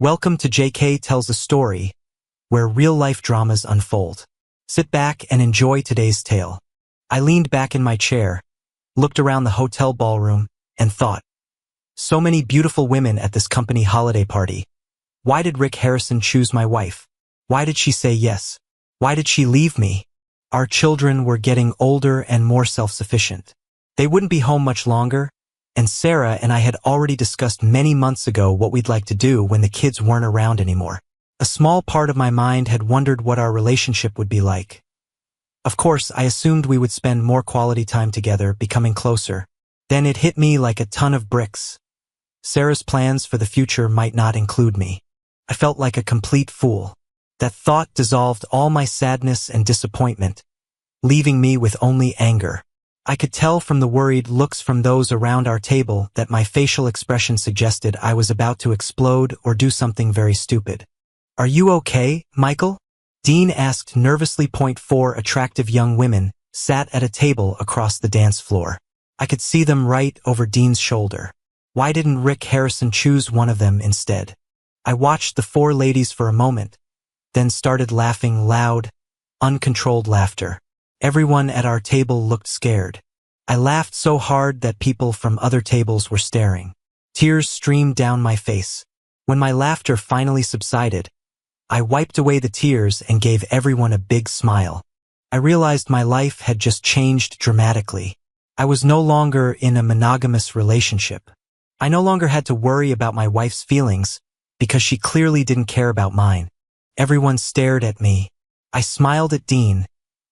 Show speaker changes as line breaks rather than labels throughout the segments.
Welcome to JK Tells a Story, where real-life dramas unfold. Sit back and enjoy today's tale. I leaned back in my chair, looked around the hotel ballroom, and thought, so many beautiful women at this company holiday party. Why did Rick Harrison choose my wife? Why did she say yes? Why did she leave me? Our children were getting older and more self-sufficient. They wouldn't be home much longer, and Sarah and I had already discussed many months ago what we'd like to do when the kids weren't around anymore. A small part of my mind had wondered what our relationship would be like. Of course, I assumed we would spend more quality time together, becoming closer. Then it hit me like a ton of bricks. Sarah's plans for the future might not include me. I felt like a complete fool. That thought dissolved all my sadness and disappointment, leaving me with only anger. I could tell from the worried looks from those around our table that my facial expression suggested I was about to explode or do something very stupid. "Are you okay, Michael?" Dean asked nervously. 4 attractive young women sat at a table across the dance floor. I could see them right over Dean's shoulder. Why didn't Rick Harrison choose one of them instead? I watched the 4 ladies for a moment, then started laughing loud, uncontrolled laughter. Everyone at our table looked scared. I laughed so hard that people from other tables were staring. Tears streamed down my face. When my laughter finally subsided, I wiped away the tears and gave everyone a big smile. I realized my life had just changed dramatically. I was no longer in a monogamous relationship. I no longer had to worry about my wife's feelings because she clearly didn't care about mine. Everyone stared at me. I smiled at Dean,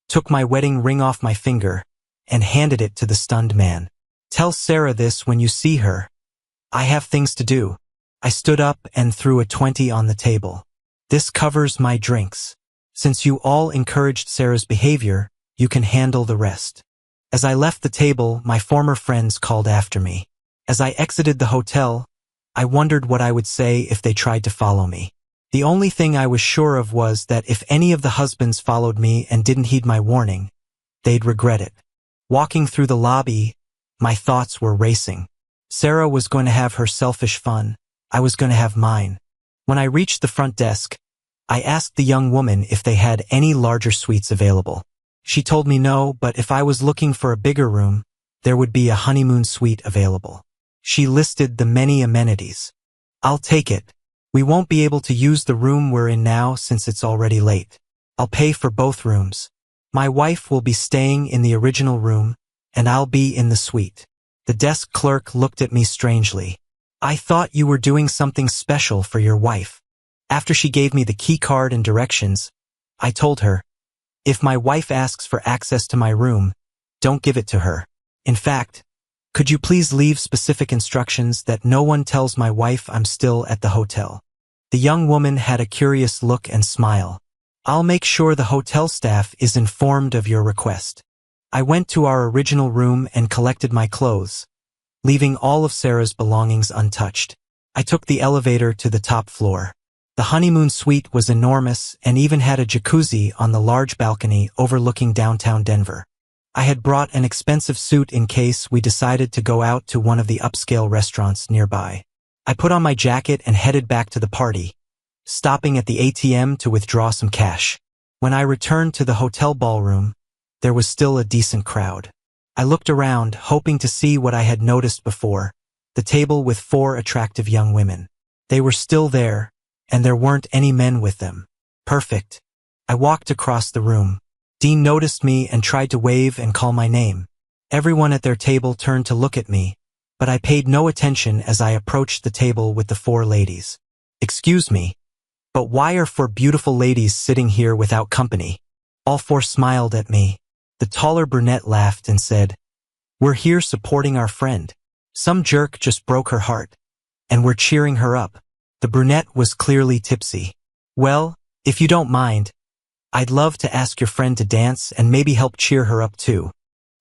took my wedding ring off my finger, and handed it to the stunned man. "Tell Sarah this when you see her. I have things to do." I stood up and threw a 20 on the table. "This covers my drinks. Since you all encouraged Sarah's behavior, you can handle the rest." As I left the table, my former friends called after me. As I exited the hotel, I wondered what I would say if they tried to follow me. The only thing I was sure of was that if any of the husbands followed me and didn't heed my warning, they'd regret it. Walking through the lobby, my thoughts were racing. Sarah was going to have her selfish fun. I was going to have mine. When I reached the front desk, I asked the young woman if they had any larger suites available. She told me no, but if I was looking for a bigger room, there would be a honeymoon suite available. She listed the many amenities. "I'll take it. We won't be able to use the room we're in now since it's already late. I'll pay for both rooms. My wife will be staying in the original room, and I'll be in the suite." The desk clerk looked at me strangely. "I thought you were doing something special for your wife." After she gave me the key card and directions, I told her, "If my wife asks for access to my room, don't give it to her. In fact, could you please leave specific instructions that no one tells my wife I'm still at the hotel?" The young woman had a curious look and smile. "I'll make sure the hotel staff is informed of your request." I went to our original room and collected my clothes, leaving all of Sarah's belongings untouched. I took the elevator to the top floor. The honeymoon suite was enormous and even had a jacuzzi on the large balcony overlooking downtown Denver. I had brought an expensive suit in case we decided to go out to one of the upscale restaurants nearby. I put on my jacket and headed back to the party, stopping at the ATM to withdraw some cash. When I returned to the hotel ballroom, there was still a decent crowd. I looked around, hoping to see what I had noticed before, the table with 4 attractive young women. They were still there, and there weren't any men with them. Perfect. I walked across the room. Dean noticed me and tried to wave and call my name. Everyone at their table turned to look at me, but I paid no attention as I approached the table with the 4 ladies. "Excuse me, but why are 4 beautiful ladies sitting here without company?" All 4 smiled at me. The taller brunette laughed and said, "We're here supporting our friend. Some jerk just broke her heart, and we're cheering her up." The brunette was clearly tipsy. "Well, if you don't mind, I'd love to ask your friend to dance and maybe help cheer her up too."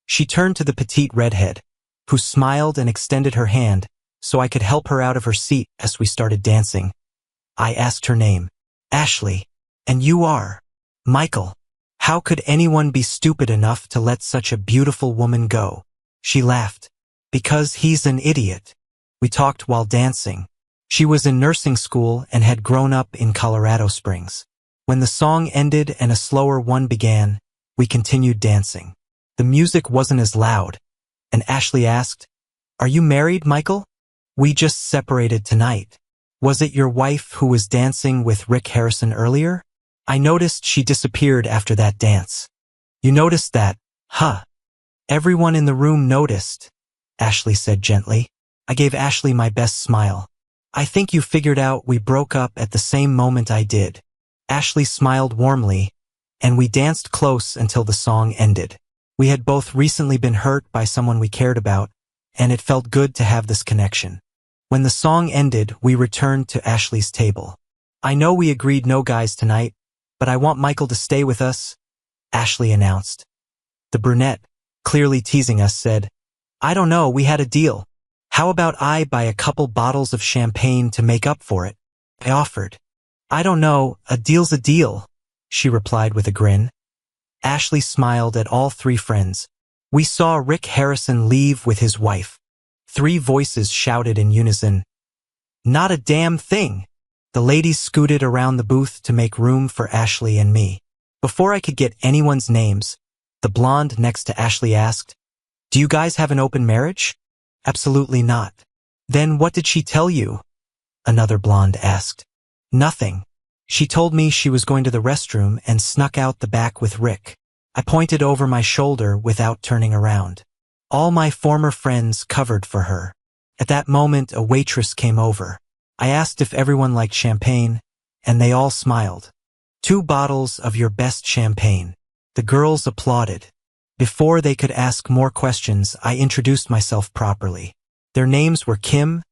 She turned to the petite redhead, who smiled and extended her hand so I could help her out of her seat as we started dancing. I asked her name. "Ashley. And you are?" "Michael." "How could anyone be stupid enough to let such a beautiful woman go?" She laughed. "Because he's an idiot." We talked while dancing. She was in nursing school and had grown up in Colorado Springs. When the song ended and a slower one began, we continued dancing. The music wasn't as loud, and Ashley asked, "Are you married, Michael?" "We just separated tonight." "Was it your wife who was dancing with Rick Harrison earlier?" I noticed she disappeared after that dance. "You noticed that, huh?" "Everyone in the room noticed," Ashley said gently. I gave Ashley my best smile. "I think you figured out we broke up at the same moment I did." Ashley smiled warmly, and we danced close until the song ended. We had both recently been hurt by someone we cared about, and it felt good to have this connection. When the song ended, we returned to Ashley's table. "I know we agreed no guys tonight, but I want Michael to stay with us," Ashley announced. The brunette, clearly teasing us, said, "I don't know, we had a deal. How about I buy a couple bottles of champagne to make up for it?" I offered. "I don't know, a deal's a deal," she replied with a grin. Ashley smiled at all three friends. We saw Rick Harrison leave with his wife. Three voices shouted in unison, "Not a damn thing!" The ladies scooted around the booth to make room for Ashley and me. Before I could get anyone's names, the blonde next to Ashley asked, "Do you guys have an open marriage?" "Absolutely not." "Then what did she tell you?" another blonde asked. "Nothing. She told me she was going to the restroom and snuck out the back with Rick." I pointed over my shoulder without turning around. All my former friends covered for her. At that moment, a waitress came over. I asked if everyone liked champagne, and they all smiled. "2 bottles of your best champagne." The girls applauded. Before they could ask more questions, I introduced myself properly. Their names were Kim,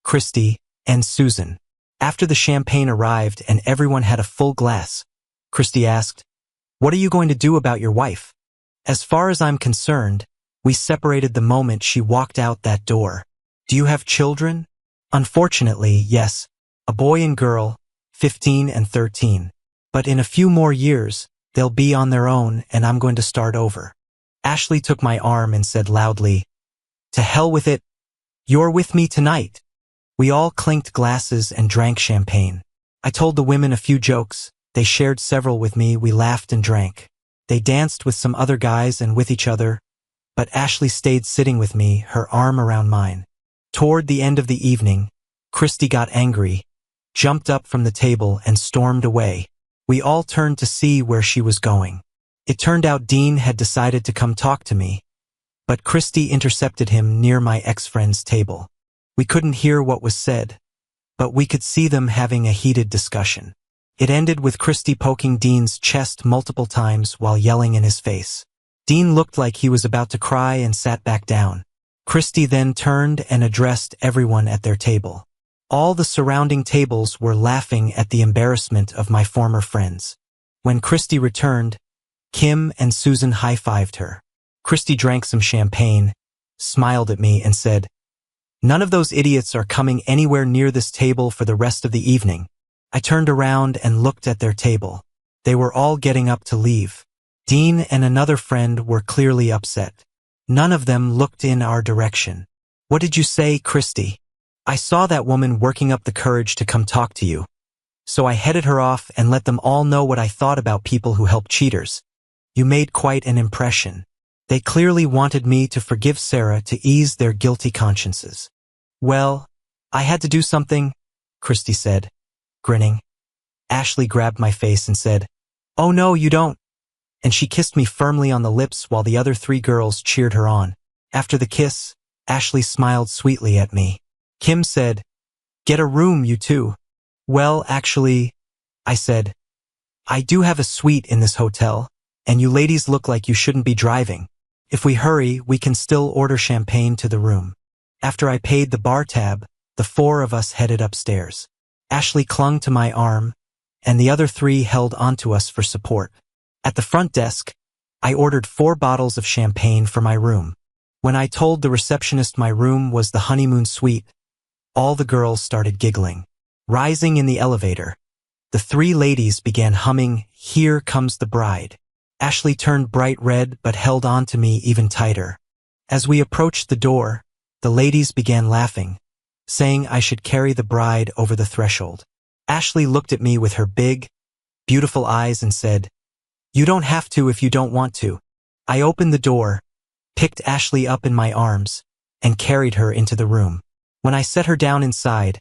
Christy, and Susan. After the champagne arrived and everyone had a full glass, Christy asked, "What are you going to do about your wife?" "As far as I'm concerned, we separated the moment she walked out that door." "Do you have children?" "Unfortunately, yes. A boy and girl, 15 and 13. But in a few more years, they'll be on their own and I'm going to start over." Ashley took my arm and said loudly, "To hell with it. You're with me tonight." We all clinked glasses and drank champagne. I told the women a few jokes. They shared several with me. We laughed and drank. They danced with some other guys and with each other, but Ashley stayed sitting with me, her arm around mine. Toward the end of the evening, Christy got angry, jumped up from the table and stormed away. We all turned to see where she was going. It turned out Dean had decided to come talk to me, but Christy intercepted him near my ex-friend's table. We couldn't hear what was said, but we could see them having a heated discussion. It ended with Christy poking Dean's chest multiple times while yelling in his face. Dean looked like he was about to cry and sat back down. Christy then turned and addressed everyone at their table. All the surrounding tables were laughing at the embarrassment of my former friends. When Christy returned, Kim and Susan high-fived her. Christy drank some champagne, smiled at me, and said, "None of those idiots are coming anywhere near this table for the rest of the evening." I turned around and looked at their table. They were all getting up to leave. Dean and another friend were clearly upset. None of them looked in our direction. "What did you say, Christy?" "I saw that woman working up the courage to come talk to you. So I headed her off and let them all know what I thought about people who help cheaters. You made quite an impression." They clearly wanted me to forgive Sarah to ease their guilty consciences. "Well, I had to do something," Christy said, grinning. Ashley grabbed my face and said, "Oh no, you don't." And she kissed me firmly on the lips while the other 3 girls cheered her on. After the kiss, Ashley smiled sweetly at me. Kim said, "Get a room, you two." "Well, actually," I said, "I do have a suite in this hotel, and you ladies look like you shouldn't be driving. If we hurry, we can still order champagne to the room." After I paid the bar tab, the 4 of us headed upstairs. Ashley clung to my arm, and the other 3 held onto us for support. At the front desk, I ordered 4 bottles of champagne for my room. When I told the receptionist my room was the honeymoon suite, all the girls started giggling. Rising in the elevator, the 3 ladies began humming "Here Comes the Bride." Ashley turned bright red but held on to me even tighter. As we approached the door, the ladies began laughing. saying I should carry the bride over the threshold. Ashley looked at me with her big, beautiful eyes and said, "You don't have to if you don't want to." I opened the door, picked Ashley up in my arms, and carried her into the room. When I set her down inside,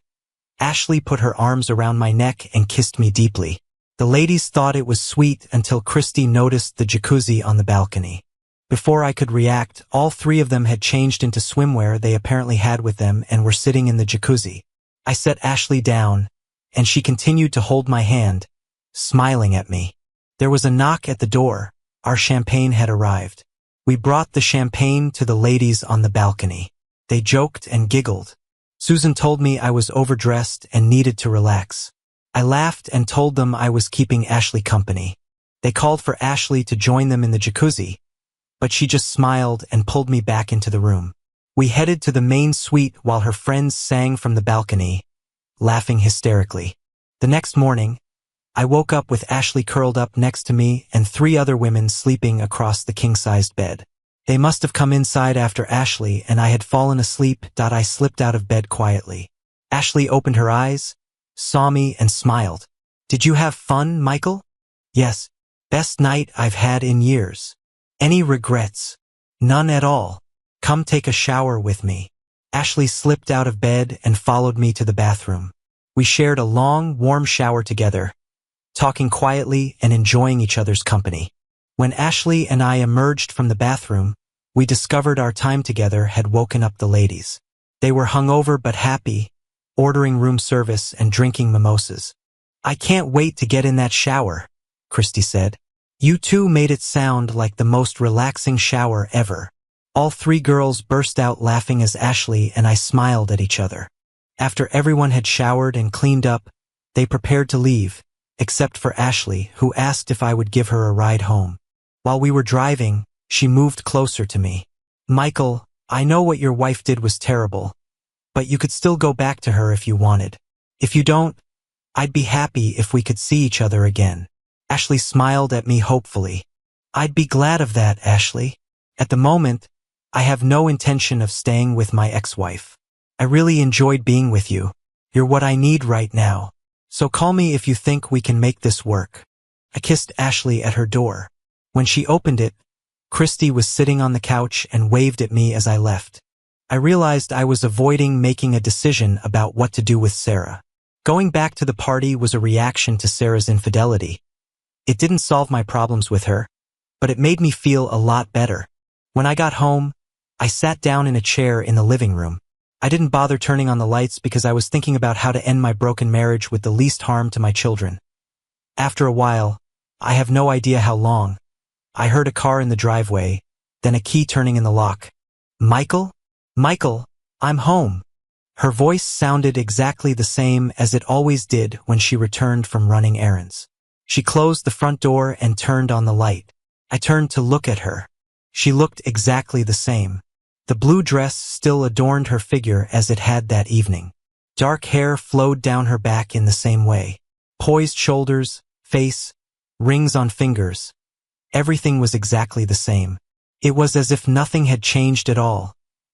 Ashley put her arms around my neck and kissed me deeply. The ladies thought it was sweet until Christy noticed the jacuzzi on the balcony. Before I could react, all three of them had changed into swimwear they apparently had with them and were sitting in the jacuzzi. I set Ashley down, and she continued to hold my hand, smiling at me. There was a knock at the door. Our champagne had arrived. We brought the champagne to the ladies on the balcony. They joked and giggled. Susan told me I was overdressed and needed to relax. I laughed and told them I was keeping Ashley company. They called for Ashley to join them in the jacuzzi, but she just smiled and pulled me back into the room. We headed to the main suite while her friends sang from the balcony, laughing hysterically. The next morning, I woke up with Ashley curled up next to me and three other women sleeping across the king-sized bed. They must have come inside after Ashley and I had fallen asleep. I slipped out of bed quietly. Ashley opened her eyes, saw me and smiled. "Did you have fun, Michael?" "Yes. Best night I've had in years." "Any regrets?" "None at all. Come take a shower with me." Ashley slipped out of bed and followed me to the bathroom. We shared a long, warm shower together, talking quietly and enjoying each other's company. When Ashley and I emerged from the bathroom, we discovered our time together had woken up the ladies. They were hungover but happy, ordering room service and drinking mimosas. "I can't wait to get in that shower," Christy said. "You two made it sound like the most relaxing shower ever." All three girls burst out laughing as Ashley and I smiled at each other. After everyone had showered and cleaned up, they prepared to leave, except for Ashley, who asked if I would give her a ride home. While we were driving, she moved closer to me. "Michael, I know what your wife did was terrible, but you could still go back to her if you wanted. If you don't, I'd be happy if we could see each other again." Ashley smiled at me hopefully. "I'd be glad of that, Ashley. At the moment, I have no intention of staying with my ex-wife. I really enjoyed being with you. You're what I need right now. So call me if you think we can make this work." I kissed Ashley at her door. When she opened it, Christy was sitting on the couch and waved at me as I left. I realized I was avoiding making a decision about what to do with Sarah. Going back to the party was a reaction to Sarah's infidelity. It didn't solve my problems with her, but it made me feel a lot better. When I got home, I sat down in a chair in the living room. I didn't bother turning on the lights because I was thinking about how to end my broken marriage with the least harm to my children. After a while, I have no idea how long, I heard a car in the driveway, then a key turning in the lock. "Michael? Michael, I'm home." Her voice sounded exactly the same as it always did when she returned from running errands. She closed the front door and turned on the light. I turned to look at her. She looked exactly the same. The blue dress still adorned her figure as it had that evening. Dark hair flowed down her back in the same way. Poised shoulders, face, rings on fingers. Everything was exactly the same. It was as if nothing had changed at all,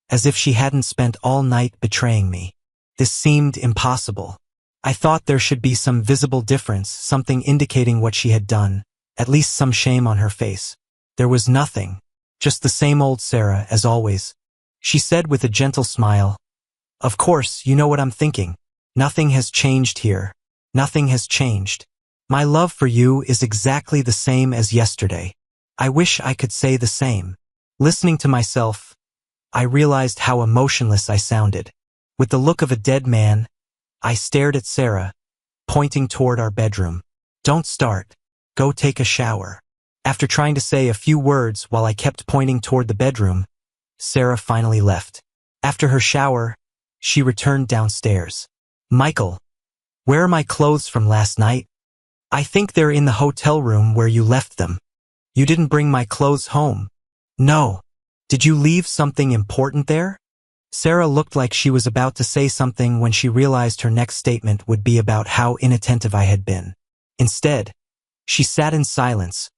as if she hadn't spent all night betraying me. This seemed impossible. I thought there should be some visible difference, something indicating what she had done, at least some shame on her face. There was nothing, just the same old Sarah as always. She said with a gentle smile, "Of course, you know what I'm thinking. Nothing has changed here. Nothing has changed. My love for you is exactly the same as yesterday. I wish I could say the same." Listening to myself, I realized how emotionless I sounded. With the look of a dead man, I stared at Sarah, pointing toward our bedroom. "Don't start. Go take a shower." After trying to say a few words while I kept pointing toward the bedroom, Sarah finally left. After her shower, she returned downstairs. "Michael, where are my clothes from last night?" "I think they're in the hotel room where you left them." "You didn't bring my clothes home?" "No." "Did you leave something important there?" Sarah looked like she was about to say something when she realized her next statement would be about how inattentive I had been. Instead, she sat in silence,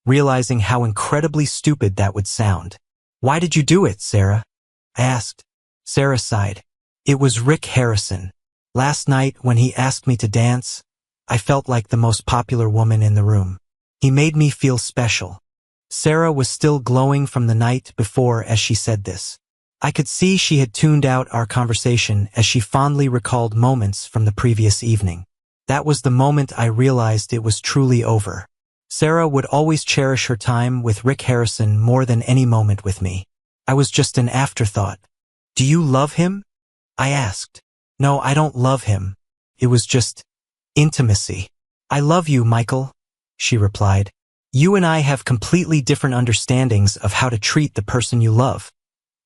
realizing how incredibly stupid that would sound. "Why did you do it, Sarah?" I asked. Sarah sighed. It was Rick Harrison. Last night, when he asked me to dance, I felt like the most popular woman in the room. He made me feel special. Sarah was still glowing from the night before as she said this. I could see she had tuned out our conversation as she fondly recalled moments from the previous evening. That was the moment I realized it was truly over. Sarah would always cherish her time with Rick Harrison more than any moment with me. I was just an afterthought. Do you love him? I asked. No, I don't love him. It was just intimacy. I love you, Michael, she replied. You and I have completely different understandings of how to treat the person you love,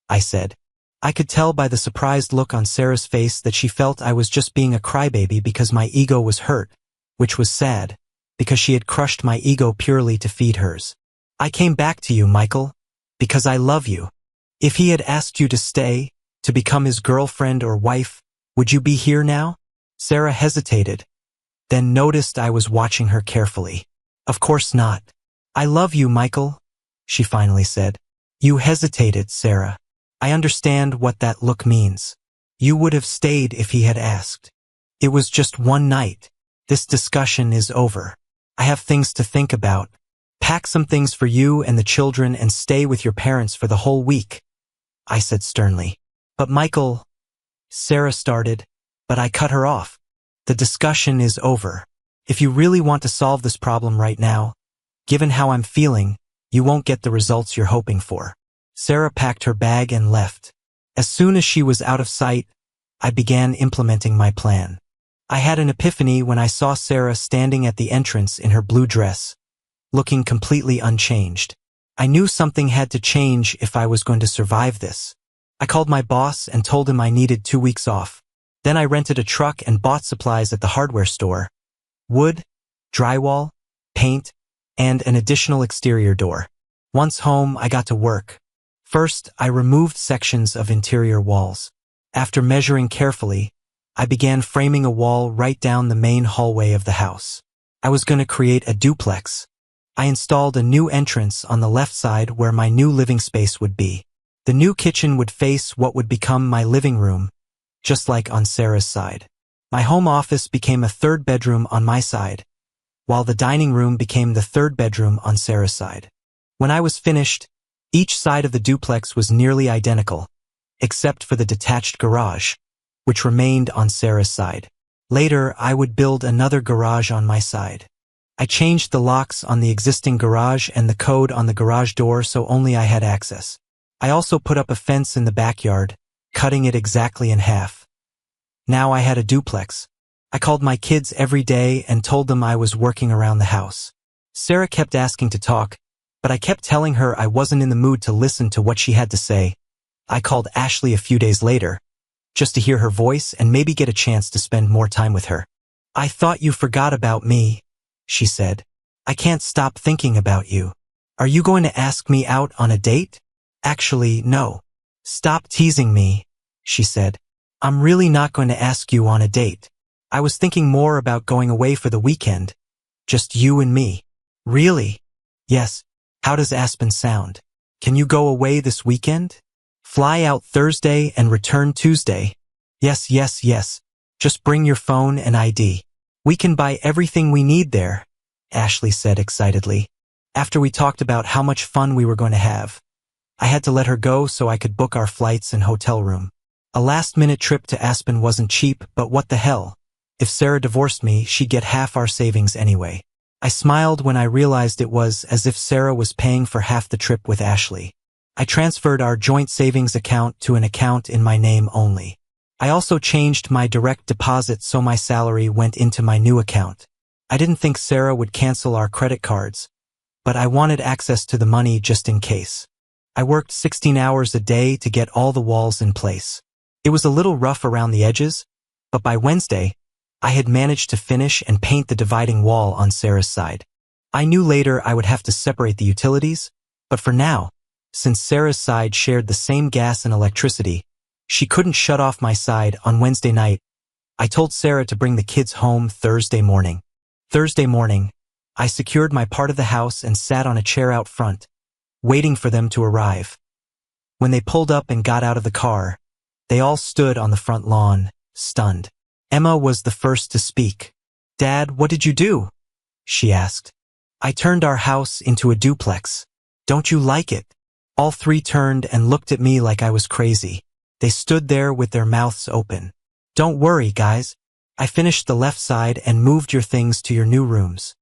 I said. I could tell by the surprised look on Sarah's face that she felt I was just being a crybaby because my ego was hurt, which was sad, because she had crushed my ego purely to feed hers. I came back to you, Michael, because I love you. If he had asked you to stay, to become his girlfriend or wife, would you be here now? Sarah hesitated, then noticed I was watching her carefully. Of course not. I love you, Michael, she finally said. You hesitated, Sarah. I understand what that look means. You would have stayed if he had asked. It was just one night. This discussion is over. I have things to think about. Pack some things for you and the children and stay with your parents for the whole week, I said sternly. But Michael, Sarah started, but I cut her off. The discussion is over. If you really want to solve this problem right now, given how I'm feeling, you won't get the results you're hoping for. Sarah packed her bag and left. As soon as she was out of sight, I began implementing my plan. I had an epiphany when I saw Sarah standing at the entrance in her blue dress, looking completely unchanged. I knew something had to change if I was going to survive this. I called my boss and told him I needed 2 weeks off. Then I rented a truck and bought supplies at the hardware store: wood, drywall, paint, and an additional exterior door. Once home, I got to work. First, I removed sections of interior walls. After measuring carefully, I began framing a wall right down the main hallway of the house. I was going to create a duplex. I installed a new entrance on the left side where my new living space would be. The new kitchen would face what would become my living room, just like on Sarah's side. My home office became a third bedroom on my side, while the dining room became the third bedroom on Sarah's side. When I was finished, each side of the duplex was nearly identical, except for the detached garage, which remained on Sarah's side. Later, I would build another garage on my side. I changed the locks on the existing garage and the code on the garage door so only I had access. I also put up a fence in the backyard, cutting it exactly in half. Now I had a duplex. I called my kids every day and told them I was working around the house. Sarah kept asking to talk, but I kept telling her I wasn't in the mood to listen to what she had to say. I called Ashley a few days later, just to hear her voice and maybe get a chance to spend more time with her. I thought you forgot about me, she said. I can't stop thinking about you. Are you going to ask me out on a date? Actually, no. Stop teasing me, she said. I'm really not going to ask you on a date. I was thinking more about going away for the weekend. Just you and me. Really? Yes. How does Aspen sound? Can you go away this weekend? Fly out Thursday and return Tuesday. Yes, yes, yes. Just bring your phone and ID. We can buy everything we need there, Ashley said excitedly. After we talked about how much fun we were going to have, I had to let her go so I could book our flights and hotel room. A last-minute trip to Aspen wasn't cheap, but what the hell? If Sarah divorced me, she'd get half our savings anyway. I smiled when I realized it was as if Sarah was paying for half the trip with Ashley. I transferred our joint savings account to an account in my name only. I also changed my direct deposit so my salary went into my new account. I didn't think Sarah would cancel our credit cards, but I wanted access to the money just in case. I worked 16 hours a day to get all the walls in place. It was a little rough around the edges, but by Wednesday, I had managed to finish and paint the dividing wall on Sarah's side. I knew later I would have to separate the utilities, but for now, since Sarah's side shared the same gas and electricity, she couldn't shut off my side on Wednesday night. I told Sarah to bring the kids home Thursday morning. Thursday morning, I secured my part of the house and sat on a chair out front, waiting for them to arrive. When they pulled up and got out of the car, They all stood on the front lawn, stunned. Emma was the first to speak. "Dad, what did you do?" she asked. "I turned our house into a duplex. Don't you like it?" All three turned and looked at me like I was crazy. They stood there with their mouths open. "Don't worry, guys. I finished the left side and moved your things to your new rooms."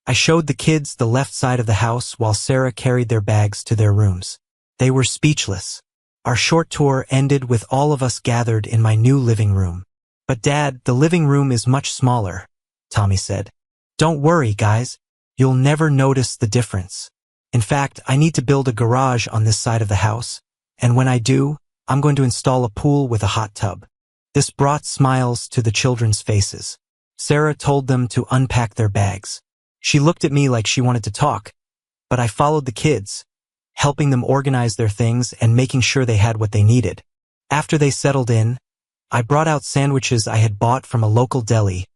I showed the kids the left side of the house while Sarah carried their bags to their rooms. They were speechless. Our short tour ended with all of us gathered in my new living room. "But Dad, the living room is much smaller," Tommy said. "Don't worry, guys. You'll never notice the difference. In fact, I need to build a garage on this side of the house, and when I do, I'm going to install a pool with a hot tub." This brought smiles to the children's faces. Sarah told them to unpack their bags. She looked at me like she wanted to talk, but I followed the kids, helping them organize their things and making sure they had what they needed. After they settled in, I brought out sandwiches I had bought from a local deli,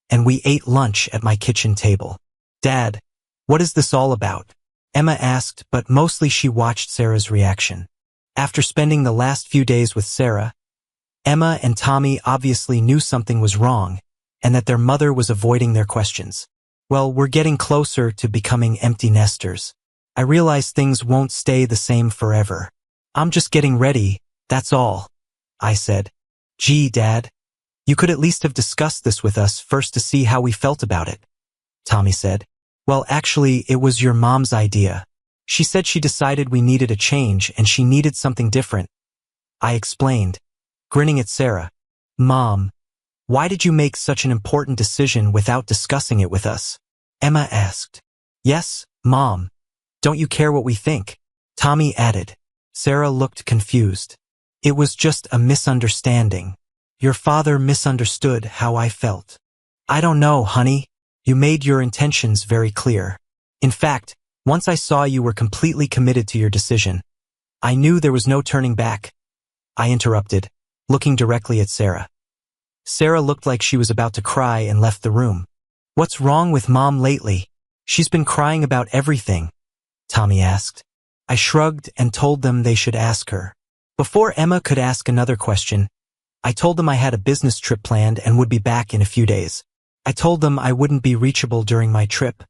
and we ate lunch at my kitchen table. "Dad, what is this all about?" Emma asked, but mostly she watched Sarah's reaction. After spending the last few days with Sarah, Emma and Tommy obviously knew something was wrong and that their mother was avoiding their questions. "Well, we're getting closer to becoming empty nesters. I realize things won't stay the same forever. I'm just getting ready, that's all," I said. "Gee, Dad, you could at least have discussed this with us first to see how we felt about it," Tommy said. "Well, actually, it was your mom's idea. She said she decided we needed a change and she needed something different," I explained, grinning at Sarah. "Mom, why did you make such an important decision without discussing it with us?" Emma asked. "Yes, Mom. Don't you care what we think?" Tommy added. Sarah looked confused. "It was just a misunderstanding. Your father misunderstood how I felt." "I don't know, honey. You made your intentions very clear. In fact, once I saw you were completely committed to your decision, I knew there was no turning back," I interrupted, looking directly at Sarah. Sarah looked like she was about to cry and left the room. "What's wrong with Mom lately? She's been crying about everything," Tommy asked. I shrugged and told them they should ask her. Before Emma could ask another question, I told them I had a business trip planned and would be back in a few days. I told them I wouldn't be reachable during my trip,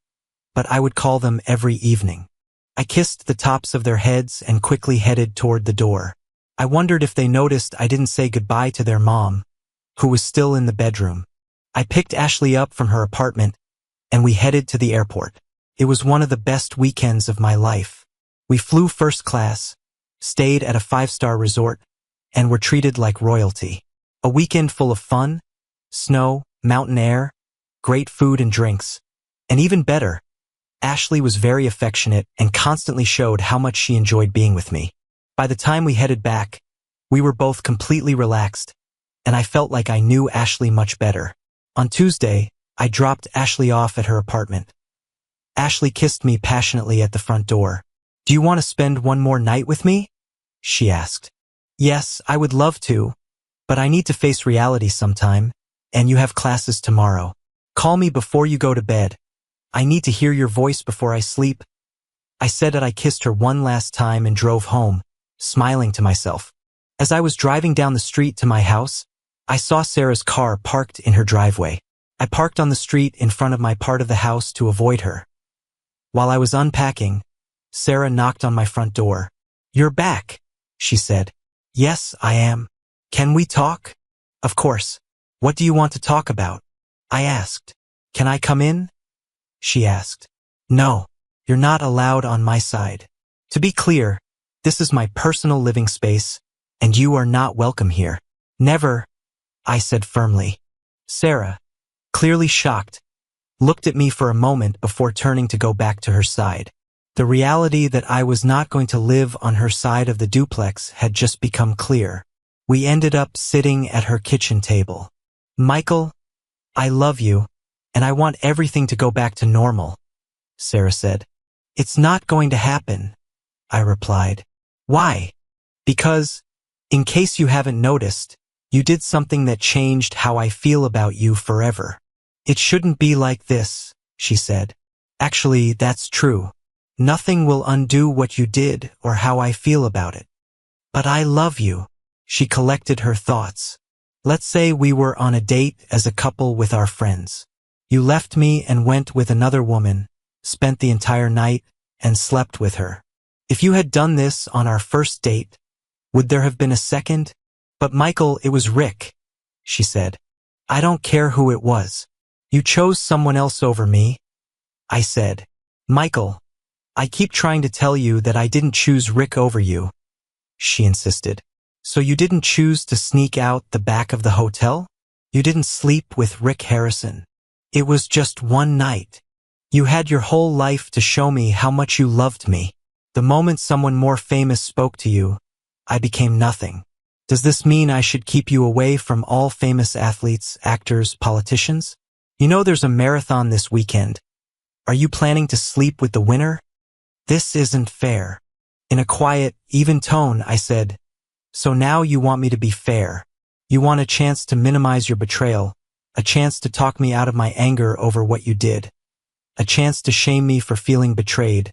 but I would call them every evening. I kissed the tops of their heads and quickly headed toward the door. I wondered if they noticed I didn't say goodbye to their mom, who was still in the bedroom. I picked Ashley up from her apartment, and we headed to the airport. It was one of the best weekends of my life. We flew first class, stayed at a 5-star resort, and were treated like royalty. A weekend full of fun, snow, mountain air, great food and drinks. And even better, Ashley was very affectionate and constantly showed how much she enjoyed being with me. By the time we headed back, we were both completely relaxed, and I felt like I knew Ashley much better. On Tuesday, I dropped Ashley off at her apartment. Ashley kissed me passionately at the front door. "Do you want to spend one more night with me?" she asked. "Yes, I would love to, but I need to face reality sometime, and you have classes tomorrow. Call me before you go to bed. I need to hear your voice before I sleep." I said that I kissed her one last time and drove home, smiling to myself. As I was driving down the street to my house, I saw Sarah's car parked in her driveway. I parked on the street in front of my part of the house to avoid her. While I was unpacking, Sarah knocked on my front door. "You're back," she said. "Yes, I am. Can we talk?" "Of course. What do you want to talk about?" I asked. "Can I come in?" she asked. "No, you're not allowed on my side. To be clear, this is my personal living space, and you are not welcome here." "Never," I said firmly. Sarah, clearly shocked, looked at me for a moment before turning to go back to her side. The reality that I was not going to live on her side of the duplex had just become clear. We ended up sitting at her kitchen table. "Michael, I love you, and I want everything to go back to normal," Sarah said. "It's not going to happen," I replied. "Why?" "Because, in case you haven't noticed, you did something that changed how I feel about you forever." "It shouldn't be like this," she said. "Actually, that's true. Nothing will undo what you did or how I feel about it. But I love you," She collected her thoughts. Let's say we were on a date as a couple with our friends. You left me and went with another woman, spent the entire night, and slept with her. If you had done this on our first date, would there have been a second? But Michael, it was Rick, she said. I don't care who it was. You chose someone else over me, I said. Michael, I keep trying to tell you that I didn't choose Rick over you, she insisted. So you didn't choose to sneak out the back of the hotel? You didn't sleep with Rick Harrison. It was just one night. You had your whole life to show me how much you loved me. The moment someone more famous spoke to you, I became nothing. Does this mean I should keep you away from all famous athletes, actors, politicians? You know there's a marathon this weekend. Are you planning to sleep with the winner? This isn't fair. In a quiet, even tone, I said, so now you want me to be fair. You want a chance to minimize your betrayal, a chance to talk me out of my anger over what you did, a chance to shame me for feeling betrayed,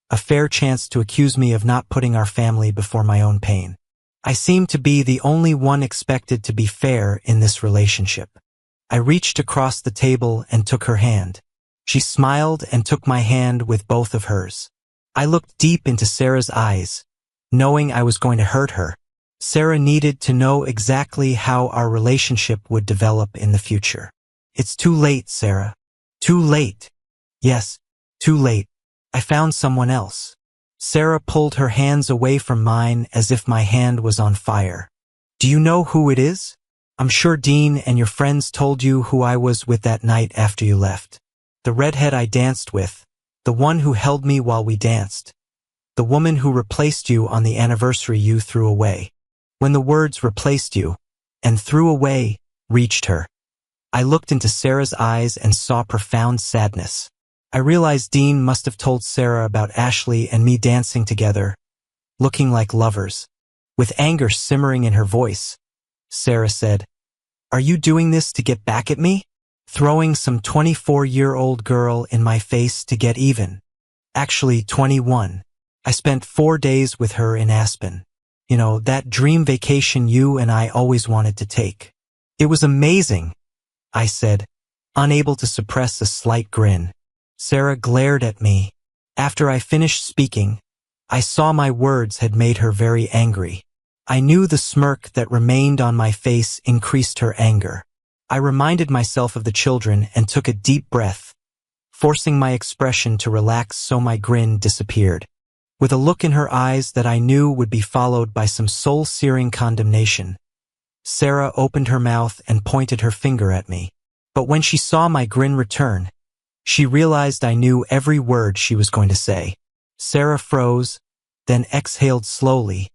a fair chance to accuse me of not putting our family before my own pain. I seem to be the only one expected to be fair in this relationship. I reached across the table and took her hand. She smiled and took my hand with both of hers. I looked deep into Sarah's eyes, knowing I was going to hurt her. Sarah needed to know exactly how our relationship would develop in the future. It's too late, Sarah. Too late. Yes, too late. I found someone else. Sarah pulled her hands away from mine as if my hand was on fire. Do you know who it is? I'm sure Dean and your friends told you who I was with that night after you left. The redhead I danced with, the one who held me while we danced, the woman who replaced you on the anniversary you threw away. When the words replaced you and threw away reached her, I looked into Sarah's eyes and saw profound sadness. I realized Dean must have told Sarah about Ashley and me dancing together, looking like lovers. With anger simmering in her voice, Sarah said, "Are you doing this to get back at me? Throwing some 24-year-old girl in my face to get even?" Actually, 21. I spent 4 days with her in Aspen. You know, that dream vacation you and I always wanted to take. It was amazing, I said, unable to suppress a slight grin. Sarah glared at me. After I finished speaking, I saw my words had made her very angry. I knew the smirk that remained on my face increased her anger. I reminded myself of the children and took a deep breath, forcing my expression to relax so my grin disappeared. With a look in her eyes that I knew would be followed by some soul-searing condemnation, Sarah opened her mouth and pointed her finger at me. But when she saw my grin return, she realized I knew every word she was going to say. Sarah froze, then exhaled slowly,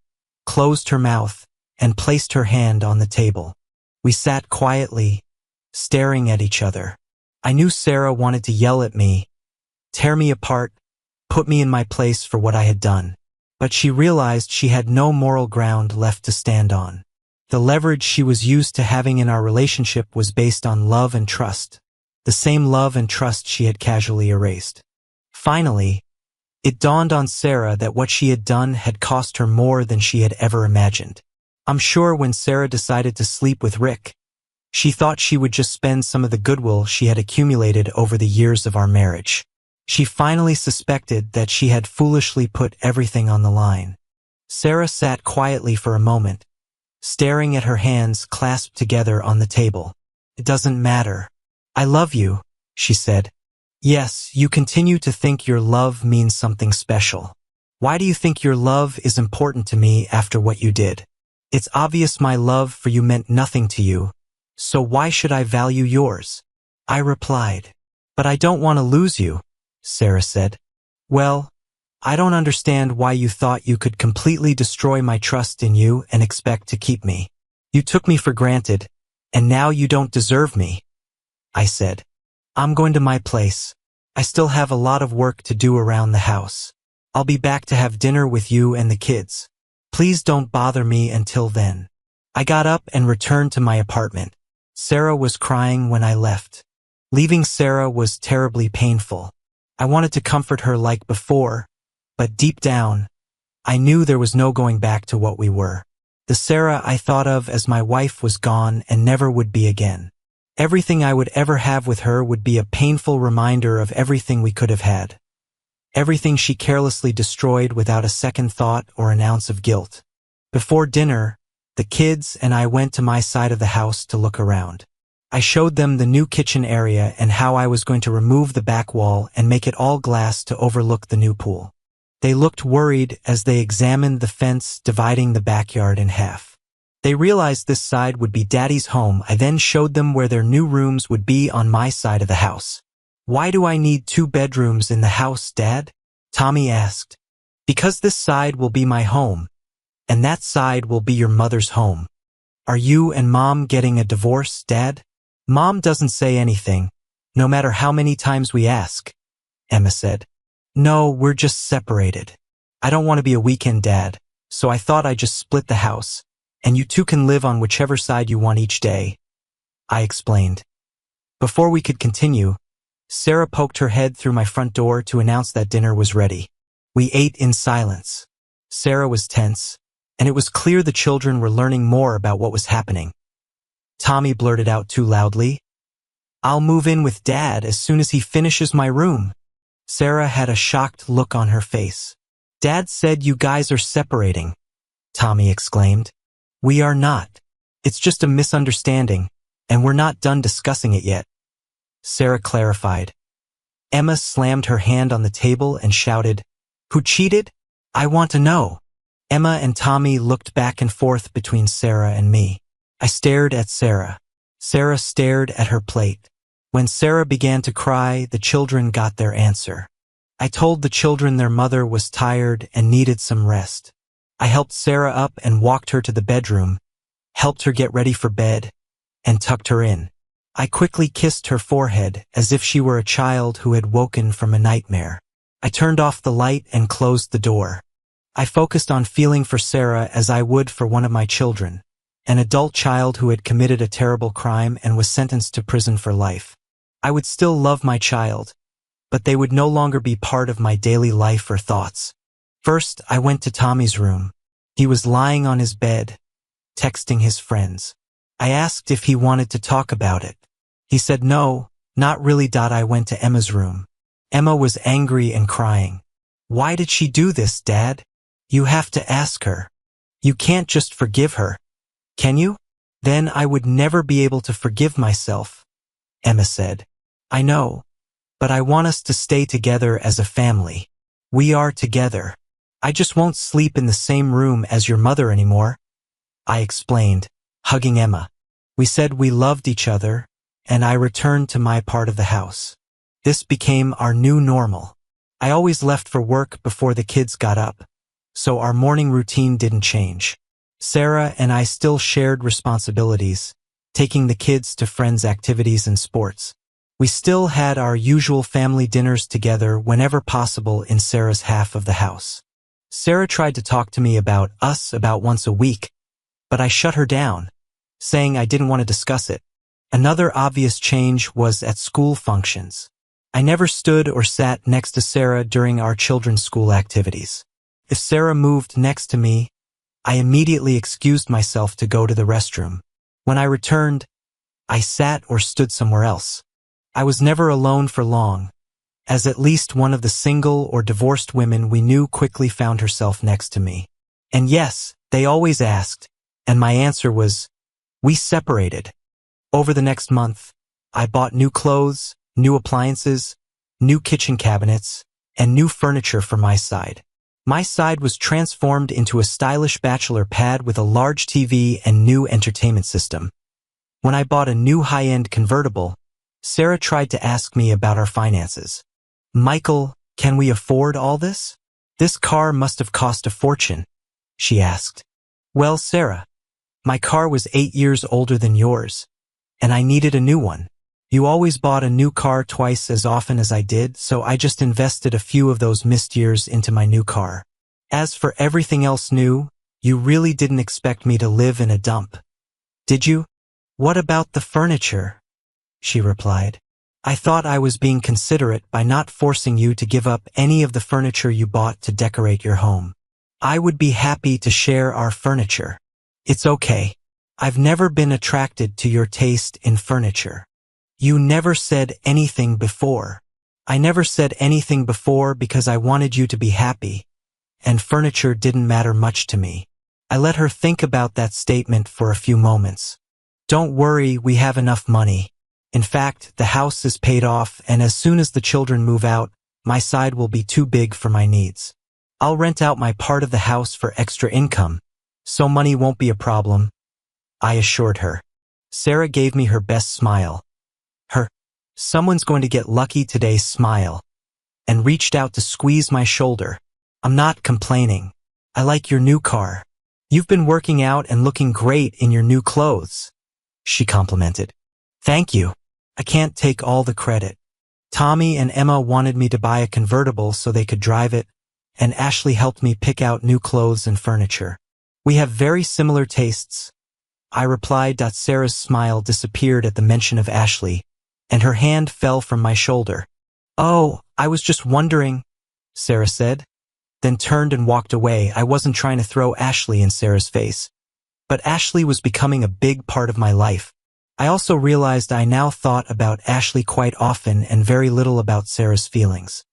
closed her mouth, and placed her hand on the table. We sat quietly, staring at each other. I knew Sarah wanted to yell at me, tear me apart, put me in my place for what I had done. But she realized she had no moral ground left to stand on. The leverage she was used to having in our relationship was based on love and trust, the same love and trust she had casually erased. Finally, it dawned on Sarah that what she had done had cost her more than she had ever imagined. I'm sure when Sarah decided to sleep with Rick, she thought she would just spend some of the goodwill she had accumulated over the years of our marriage. She finally suspected that she had foolishly put everything on the line. Sarah sat quietly for a moment, staring at her hands clasped together on the table. It doesn't matter. I love you, she said. Yes, you continue to think your love means something special. Why do you think your love is important to me after what you did? It's obvious my love for you meant nothing to you, so why should I value yours? I replied. But I don't want to lose you, Sarah said. Well, I don't understand why you thought you could completely destroy my trust in you and expect to keep me. You took me for granted, and now you don't deserve me, I said. I'm going to my place. I still have a lot of work to do around the house. I'll be back to have dinner with you and the kids. Please don't bother me until then. I got up and returned to my apartment. Sarah was crying when I left. Leaving Sarah was terribly painful. I wanted to comfort her like before, but deep down, I knew there was no going back to what we were. The Sarah I thought of as my wife was gone and never would be again. Everything I would ever have with her would be a painful reminder of everything we could have had. Everything she carelessly destroyed without a second thought or an ounce of guilt. Before dinner, the kids and I went to my side of the house to look around. I showed them the new kitchen area and how I was going to remove the back wall and make it all glass to overlook the new pool. They looked worried as they examined the fence dividing the backyard in half. They realized this side would be Daddy's home. I then showed them where their new rooms would be on my side of the house. "Why do I need 2 bedrooms in the house, Dad?" Tommy asked. "Because this side will be my home, and that side will be your mother's home." "Are you and Mom getting a divorce, Dad?" "Mom doesn't say anything, no matter how many times we ask," Emma said. "No, we're just separated. I don't want to be a weekend dad, so I thought I'd just split the house, and you two can live on whichever side you want each day," I explained. Before we could continue, Sarah poked her head through my front door to announce that dinner was ready. We ate in silence. Sarah was tense, and it was clear the children were learning more about what was happening. Tommy blurted out too loudly, "I'll move in with Dad as soon as he finishes my room." Sarah had a shocked look on her face. "Dad said you guys are separating," Tommy exclaimed. "We are not. It's just a misunderstanding, and we're not done discussing it yet," Sarah clarified. Emma slammed her hand on the table and shouted, "Who cheated? I want to know." Emma and Tommy looked back and forth between Sarah and me. I stared at Sarah. Sarah stared at her plate. When Sarah began to cry, the children got their answer. I told the children their mother was tired and needed some rest. I helped Sarah up and walked her to the bedroom, helped her get ready for bed, and tucked her in. I quickly kissed her forehead as if she were a child who had woken from a nightmare. I turned off the light and closed the door. I focused on feeling for Sarah as I would for one of my children, an adult child who had committed a terrible crime and was sentenced to prison for life. I would still love my child, but they would no longer be part of my daily life or thoughts. First, I went to Tommy's room. He was lying on his bed, texting his friends. I asked if he wanted to talk about it. He said no, not really. I went to Emma's room. Emma was angry and crying. "Why did she do this, Dad? You have to ask her. You can't just forgive her. Can you?" "Then I would never be able to forgive myself," Emma said. "I know, but I want us to stay together as a family. We are together. I just won't sleep in the same room as your mother anymore," I explained, hugging Emma. We said we loved each other, and I returned to my part of the house. This became our new normal. I always left for work before the kids got up, so our morning routine didn't change. Sarah and I still shared responsibilities, taking the kids to friends' activities and sports. We still had our usual family dinners together whenever possible in Sarah's half of the house. Sarah tried to talk to me about us about once a week, but I shut her down, saying I didn't want to discuss it. Another obvious change was at school functions. I never stood or sat next to Sarah during our children's school activities. If Sarah moved next to me, I immediately excused myself to go to the restroom. When I returned, I sat or stood somewhere else. I was never alone for long, as at least one of the single or divorced women we knew quickly found herself next to me. And yes, they always asked, and my answer was, we separated. Over the next month, I bought new clothes, new appliances, new kitchen cabinets, and new furniture for my side. My side was transformed into a stylish bachelor pad with a large TV and new entertainment system. When I bought a new high-end convertible, Sarah tried to ask me about our finances. "Michael, can we afford all this? This car must have cost a fortune," she asked. "Well, Sarah, my car was 8 years older than yours, and I needed a new one. You always bought a new car twice as often as I did, so I just invested a few of those missed years into my new car. As for everything else new, you really didn't expect me to live in a dump, did you?" "What about the furniture?" she replied. "I thought I was being considerate by not forcing you to give up any of the furniture you bought to decorate your home. I would be happy to share our furniture." It's okay. I've never been attracted to your taste in furniture. You never said anything before. I never said anything before because I wanted you to be happy, and furniture didn't matter much to me. I let her think about that statement for a few moments. Don't worry, we have enough money. In fact, the house is paid off, and as soon as the children move out, my side will be too big for my needs. I'll rent out my part of the house for extra income, so money won't be a problem, I assured her. Sarah gave me her best smile. Her, someone's going to get lucky today smile, and reached out to squeeze my shoulder. I'm not complaining. I like your new car. You've been working out and looking great in your new clothes, she complimented. Thank you. I can't take all the credit. Tommy and Emma wanted me to buy a convertible so they could drive it, and Ashley helped me pick out new clothes and furniture. We have very similar tastes, I replied. Sarah's smile disappeared at the mention of Ashley, and her hand fell from my shoulder. Oh, I was just wondering, Sarah said, then turned and walked away. I wasn't trying to throw Ashley in Sarah's face, but Ashley was becoming a big part of my life. I also realized I now thought about Ashley quite often and very little about Sarah's feelings.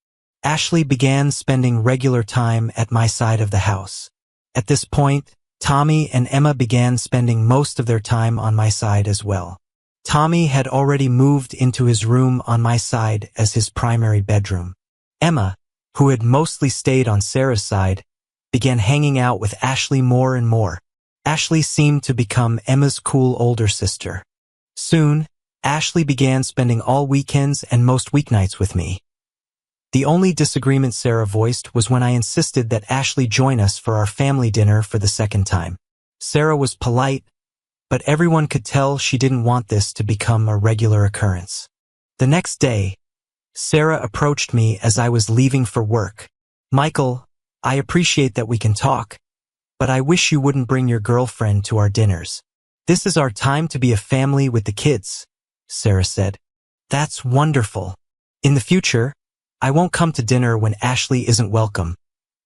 Ashley began spending regular time at my side of the house. At this point, Tommy and Emma began spending most of their time on my side as well. Tommy had already moved into his room on my side as his primary bedroom. Emma, who had mostly stayed on Sarah's side, began hanging out with Ashley more and more. Ashley seemed to become Emma's cool older sister. Soon, Ashley began spending all weekends and most weeknights with me. The only disagreement Sarah voiced was when I insisted that Ashley join us for our family dinner for the second time. Sarah was polite, but everyone could tell she didn't want this to become a regular occurrence. The next day, Sarah approached me as I was leaving for work. Michael, I appreciate that we can talk, but I wish you wouldn't bring your girlfriend to our dinners. This is our time to be a family with the kids, Sarah said. That's wonderful. In the future, I won't come to dinner when Ashley isn't welcome,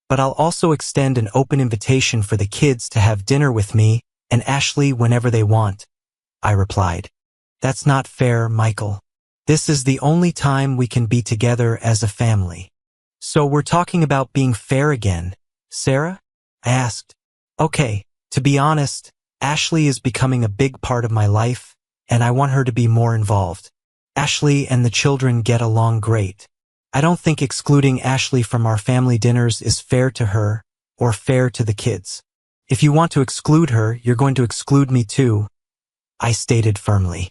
but I'll also extend an open invitation for the kids to have dinner with me and Ashley whenever they want, I replied. That's not fair, Michael. This is the only time we can be together as a family. So we're talking about being fair again, Sarah? I asked. Okay, to be honest, Ashley is becoming a big part of my life, and I want her to be more involved. Ashley and the children get along great. I don't think excluding Ashley from our family dinners is fair to her or fair to the kids. If you want to exclude her, you're going to exclude me too, I stated firmly.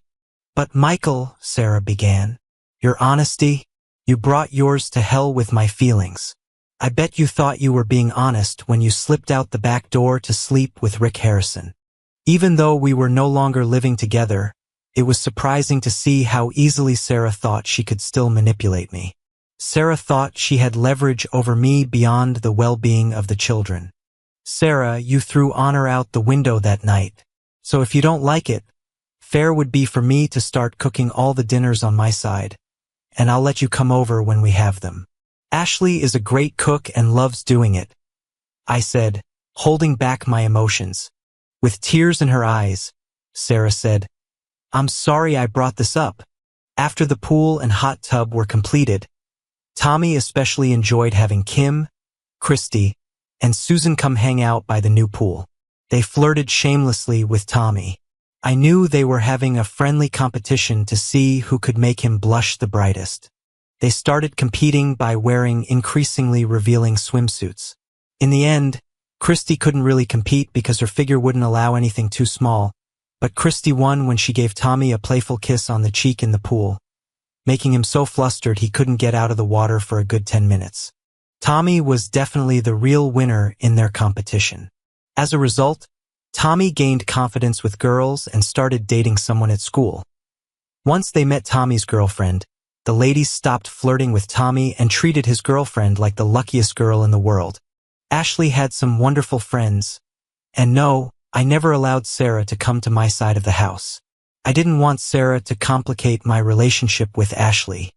But Michael, Sarah began, your honesty, you brought yours to hell with my feelings. I bet you thought you were being honest when you slipped out the back door to sleep with Rick Harrison. Even though we were no longer living together, it was surprising to see how easily Sarah thought she could still manipulate me. Sarah thought she had leverage over me beyond the well-being of the children. Sarah, you threw honor out the window that night. So if you don't like it, fair would be for me to start cooking all the dinners on my side, and I'll let you come over when we have them. Ashley is a great cook and loves doing it, I said, holding back my emotions. With tears in her eyes, Sarah said, I'm sorry I brought this up. After the pool and hot tub were completed, Tommy especially enjoyed having Kim, Christy, and Susan come hang out by the new pool. They flirted shamelessly with Tommy. I knew they were having a friendly competition to see who could make him blush the brightest. They started competing by wearing increasingly revealing swimsuits. In the end, Christy couldn't really compete because her figure wouldn't allow anything too small, but Christy won when she gave Tommy a playful kiss on the cheek in the pool, making him so flustered he couldn't get out of the water for a good 10 minutes. Tommy was definitely the real winner in their competition. As a result, Tommy gained confidence with girls and started dating someone at school. Once they met Tommy's girlfriend, the ladies stopped flirting with Tommy and treated his girlfriend like the luckiest girl in the world. Ashley had some wonderful friends, and no, I never allowed Sarah to come to my side of the house. I didn't want Sarah to complicate my relationship with Ashley.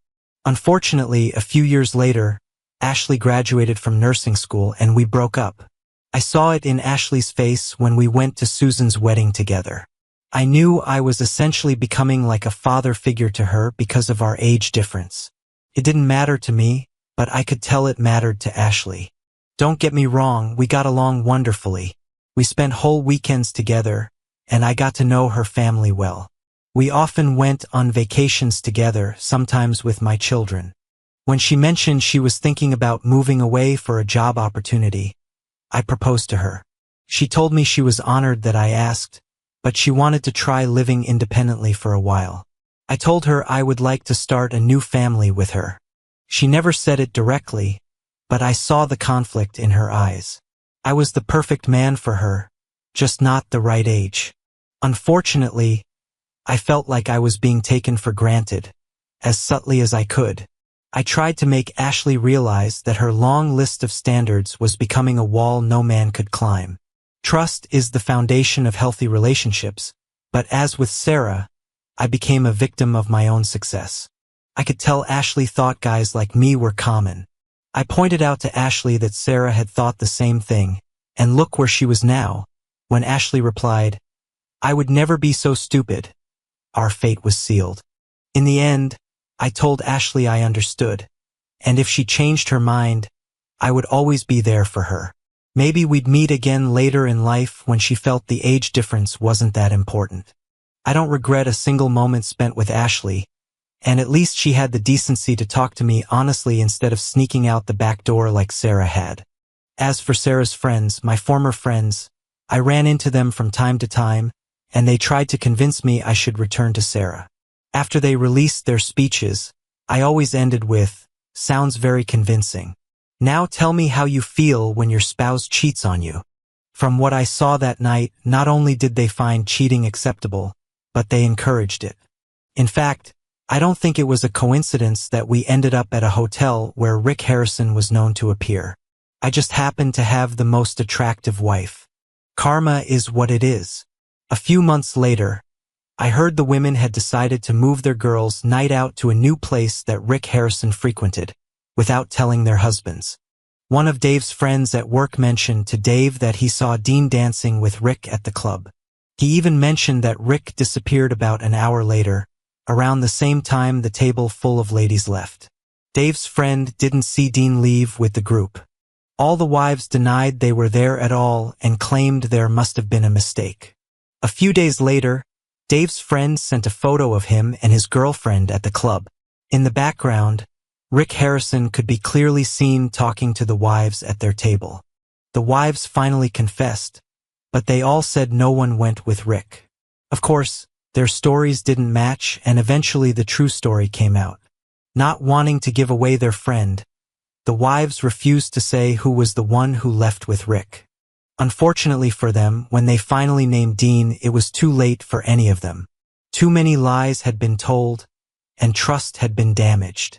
Unfortunately, a few years later, Ashley graduated from nursing school and we broke up. I saw it in Ashley's face when we went to Susan's wedding together. I knew I was essentially becoming like a father figure to her because of our age difference. It didn't matter to me, but I could tell it mattered to Ashley. Don't get me wrong, we got along wonderfully. We spent whole weekends together, and I got to know her family well. We often went on vacations together, sometimes with my children. When she mentioned she was thinking about moving away for a job opportunity, I proposed to her. She told me she was honored that I asked, but she wanted to try living independently for a while. I told her I would like to start a new family with her. She never said it directly, but I saw the conflict in her eyes. I was the perfect man for her, just not the right age. Unfortunately, I felt like I was being taken for granted, as subtly as I could. I tried to make Ashley realize that her long list of standards was becoming a wall no man could climb. Trust is the foundation of healthy relationships, but as with Sarah, I became a victim of my own success. I could tell Ashley thought guys like me were common. I pointed out to Ashley that Sarah had thought the same thing, and look where she was now. When Ashley replied, "I would never be so stupid," our fate was sealed. In the end, I told Ashley I understood, and if she changed her mind, I would always be there for her. Maybe we'd meet again later in life when she felt the age difference wasn't that important. I don't regret a single moment spent with Ashley, and at least she had the decency to talk to me honestly instead of sneaking out the back door like Sarah had. As for Sarah's friends, my former friends, I ran into them from time to time, and they tried to convince me I should return to Sarah. After they released their speeches, I always ended with, "Sounds very convincing. Now tell me how you feel when your spouse cheats on you." From what I saw that night, not only did they find cheating acceptable, but they encouraged it. In fact, I don't think it was a coincidence that we ended up at a hotel where Rick Harrison was known to appear. I just happened to have the most attractive wife. Karma is what it is. A few months later, I heard the women had decided to move their girls' night out to a new place that Rick Harrison frequented, without telling their husbands. One of Dave's friends at work mentioned to Dave that he saw Dean dancing with Rick at the club. He even mentioned that Rick disappeared about an hour later, around the same time the table full of ladies left. Dave's friend didn't see Dean leave with the group. All the wives denied they were there at all and claimed there must have been a mistake. A few days later, Dave's friend sent a photo of him and his girlfriend at the club. In the background, Rick Harrison could be clearly seen talking to the wives at their table. The wives finally confessed, but they all said no one went with Rick. Of course, their stories didn't match, and eventually the true story came out. Not wanting to give away their friend, the wives refused to say who was the one who left with Rick. Unfortunately for them, when they finally named Dean, it was too late for any of them. Too many lies had been told, and trust had been damaged.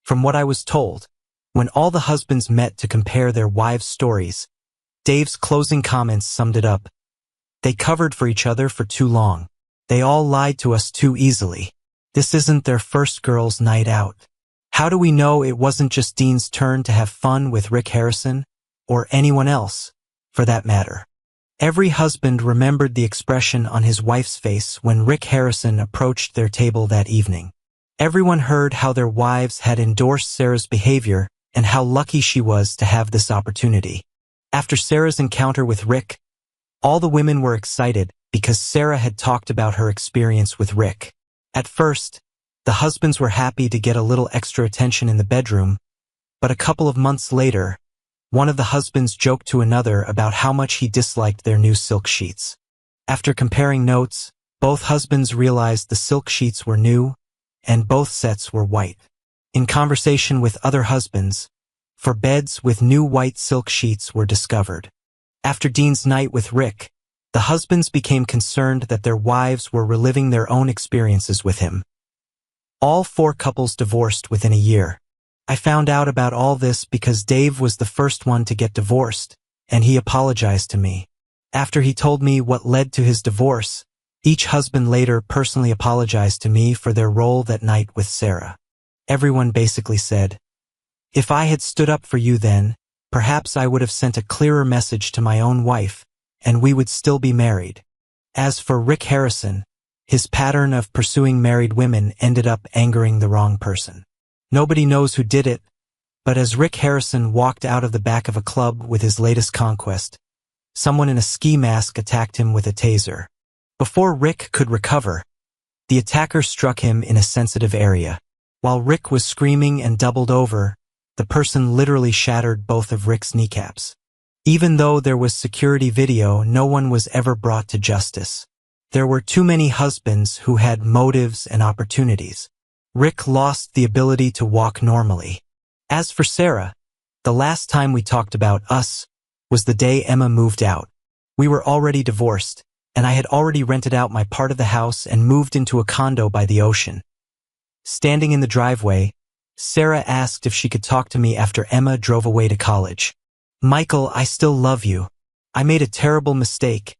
From what I was told, when all the husbands met to compare their wives' stories, Dave's closing comments summed it up. "They covered for each other for too long. They all lied to us too easily. This isn't their first girls' night out. How do we know it wasn't just Dean's turn to have fun with Rick Harrison, or anyone else, for that matter?" Every husband remembered the expression on his wife's face when Rick Harrison approached their table that evening. Everyone heard how their wives had endorsed Sarah's behavior and how lucky she was to have this opportunity. After Sarah's encounter with Rick, all the women were excited because Sarah had talked about her experience with Rick. At first, the husbands were happy to get a little extra attention in the bedroom, but a couple of months later, one of the husbands joked to another about how much he disliked their new silk sheets. After comparing notes, both husbands realized the silk sheets were new, and both sets were white. In conversation with other husbands, for beds with new white silk sheets were discovered. After Dean's night with Rick, the husbands became concerned that their wives were reliving their own experiences with him. All 4 couples divorced within a year. I found out about all this because Dave was the first one to get divorced, and he apologized to me. After he told me what led to his divorce, each husband later personally apologized to me for their role that night with Sarah. Everyone basically said, "If I had stood up for you then, perhaps I would have sent a clearer message to my own wife, and we would still be married. As for Rick Harrison, his pattern of pursuing married women ended up angering the wrong person. Nobody knows who did it, but as Rick Harrison walked out of the back of a club with his latest conquest, someone in a ski mask attacked him with a taser. Before Rick could recover, the attacker struck him in a sensitive area. While Rick was screaming and doubled over, the person literally shattered both of Rick's kneecaps. Even though there was security video, no one was ever brought to justice. There were too many husbands who had motives and opportunities. Rick lost the ability to walk normally. As for Sarah, the last time we talked about us was the day Emma moved out. We were already divorced, and I had already rented out my part of the house and moved into a condo by the ocean. Standing in the driveway, Sarah asked if she could talk to me after Emma drove away to college. "Michael, I still love you. I made a terrible mistake,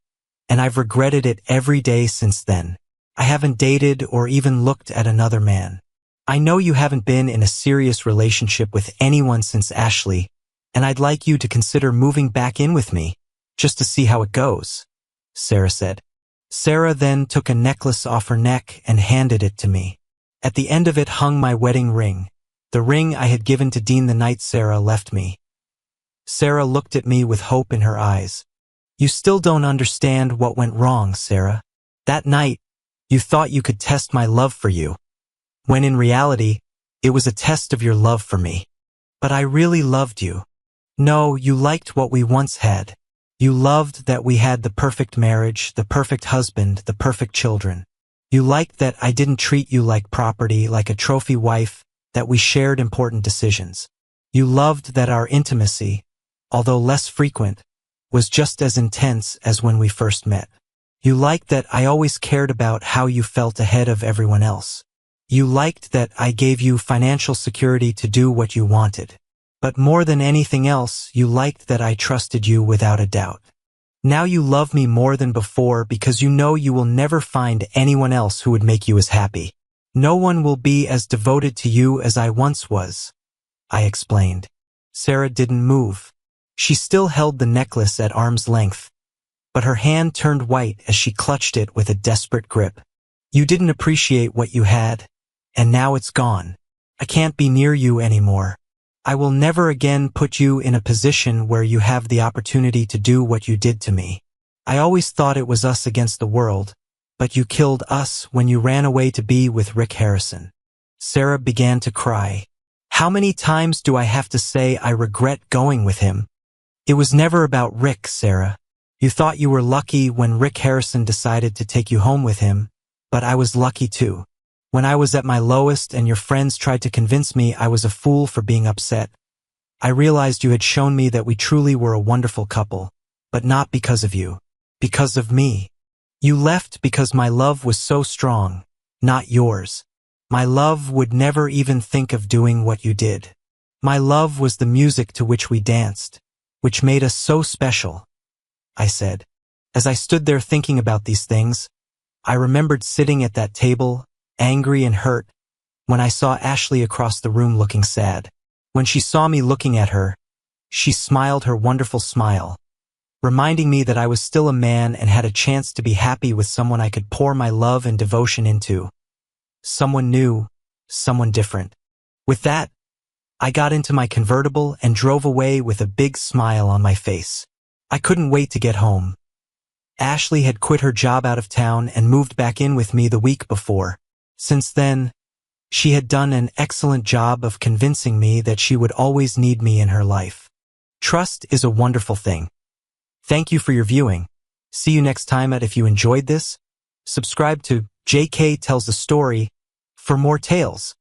and I've regretted it every day since then. I haven't dated or even looked at another man. I know you haven't been in a serious relationship with anyone since Ashley, and I'd like you to consider moving back in with me, just to see how it goes," Sarah said. Sarah then took a necklace off her neck and handed it to me. At the end of it hung my wedding ring, the ring I had given to Dean the night Sarah left me. Sarah looked at me with hope in her eyes. "You still don't understand what went wrong, Sarah. That night, you thought you could test my love for you, when in reality, it was a test of your love for me. But I really loved you. No, you liked what we once had. You loved that we had the perfect marriage, the perfect husband, the perfect children. You liked that I didn't treat you like property, like a trophy wife, that we shared important decisions. You loved that our intimacy, although less frequent, was just as intense as when we first met. You liked that I always cared about how you felt ahead of everyone else. You liked that I gave you financial security to do what you wanted. But more than anything else, you liked that I trusted you without a doubt. Now you love me more than before because you know you will never find anyone else who would make you as happy. No one will be as devoted to you as I once was," I explained. Sarah didn't move. She still held the necklace at arm's length, but her hand turned white as she clutched it with a desperate grip. "You didn't appreciate what you had, and now it's gone. I can't be near you anymore. I will never again put you in a position where you have the opportunity to do what you did to me. I always thought it was us against the world, but you killed us when you ran away to be with Rick Harrison." Sarah began to cry. "How many times do I have to say I regret going with him? It was never about Rick, Sarah. You thought you were lucky when Rick Harrison decided to take you home with him, but I was lucky too. When I was at my lowest and your friends tried to convince me I was a fool for being upset, I realized you had shown me that we truly were a wonderful couple, but not because of you, because of me. You left because my love was so strong, not yours. My love would never even think of doing what you did. My love was the music to which we danced, which made us so special," I said. As I stood there thinking about these things, I remembered sitting at that table, angry and hurt, when I saw Ashley across the room looking sad. When she saw me looking at her, she smiled her wonderful smile, reminding me that I was still a man and had a chance to be happy with someone I could pour my love and devotion into. Someone new, someone different. With that, I got into my convertible and drove away with a big smile on my face. I couldn't wait to get home. Ashley had quit her job out of town and moved back in with me the week before. Since then, she had done an excellent job of convincing me that she would always need me in her life. Trust is a wonderful thing. Thank you for your viewing. See you next time. If you enjoyed this, subscribe to JK Tells a Story for more tales.